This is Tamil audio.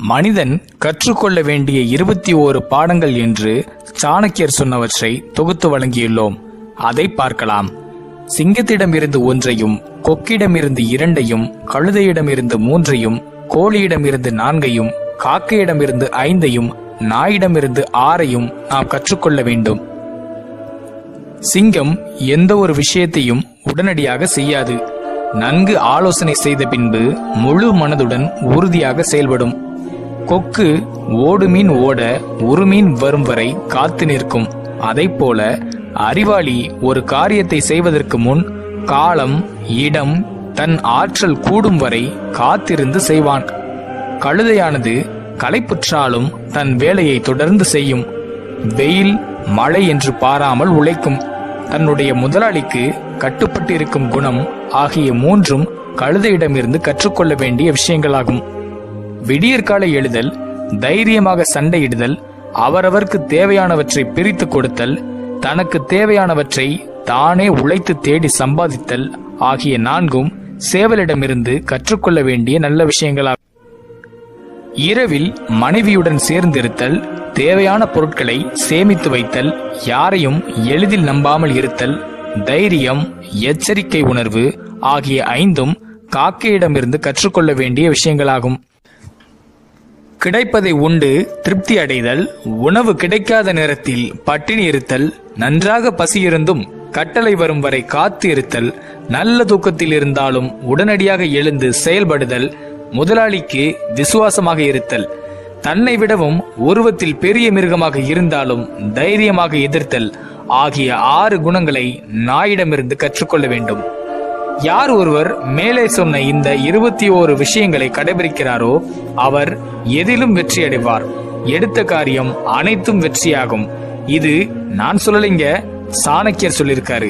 மனிதன் கற்றுக்கொள்ள வேண்டிய 21 பாடங்கள் என்று சாணக்கியர் சொன்னவற்றை தொகுத்து வழங்கியுள்ளோம். அதை பார்க்கலாம். சிங்கத்திடமிருந்து 1ஐயும், கொக்கிடமிருந்து 2ஐயும், கழுதையிடமிருந்து 3ஐயும், கோழியிடமிருந்து 4ஐயும், காக்கையிடமிருந்து 5ஐயும், நாயிடமிருந்து 6ஐயும் நாம் கற்றுக்கொள்ள வேண்டும். சிங்கம் எந்த ஒரு விஷயத்தையும் உடனடியாக செய்யாது. நன்கு ஆலோசனை செய்த பின்பு முழு மனதுடன் உறுதியாக செயல்படும். கொக்கு ஓடுமீன் ஓட உருமீன் வரும் வரை காத்து நிற்கும். அதைப்போல அறிவாளி ஒரு காரியத்தை செய்வதற்கு முன் காலம், இடம், தன் ஆற்றல் கூடும் வரை காத்திருந்து செய்வான். கழுதையானது களைப்புற்றாலும் தன் வேலையை தொடர்ந்து செய்யும். வெயில், மழை என்று பாராமல் உழைக்கும். தன்னுடைய முதலாளிக்கு கட்டுப்பட்டு இருக்கும் குணம் ஆகிய 3ம் கழுதையிடமிருந்து கற்றுக்கொள்ள வேண்டிய விஷயங்களாகும். விடியற்கால எழுதல், தைரியமாக சண்டையிடுதல், அவரவருக்கு தேவையானவற்றை பிரித்து கொடுத்தல், தனக்கு தேவையானவற்றை தானே உழைத்து தேடி சம்பாதித்தல் ஆகிய 4ம் சேவலிடமிருந்து கற்றுக்கொள்ள வேண்டிய நல்ல விஷயங்களாகும். இரவில் மனைவியுடன் சேர்ந்திருத்தல், தேவையான பொருட்களை சேமித்து வைத்தல், யாரையும் எளிதில் நம்பாமல் இருத்தல், தைரியம், எச்சரிக்கை உணர்வு ஆகிய 5ம் காக்கையிடமிருந்து கற்றுக்கொள்ள வேண்டிய விஷயங்களாகும். கிடைப்பதை உண்டு திருப்தி அடைதல், உணவு கிடைக்காத நேரத்தில் பட்டினி இருத்தல், நன்றாக பசியிருந்தும் கட்டளை வரும் வரை காத்து இருத்தல், நல்ல தூக்கத்தில் இருந்தாலும் உடனடியாக எழுந்து செயல்படுதல், முதலாளிக்கு விசுவாசமாக இருத்தல், தன்னை விடவும் உருவத்தில் பெரிய மிருகமாக இருந்தாலும் தைரியமாக எதிர்த்தல் ஆகிய 6 குணங்களை நாயிடமிருந்து கற்றுக்கொள்ள வேண்டும். யார் ஒருவர் மேலே சொன்ன இந்த 21 விஷயங்களை கடைபிடிக்கிறாரோ அவர் எதிலும் வெற்றி அடைவார். எடுத்த காரியம் அனைத்தும் வெற்றியாகும். இது நான் சொல்லலைங்க, சாணக்கியர் சொல்லியிருக்காரு.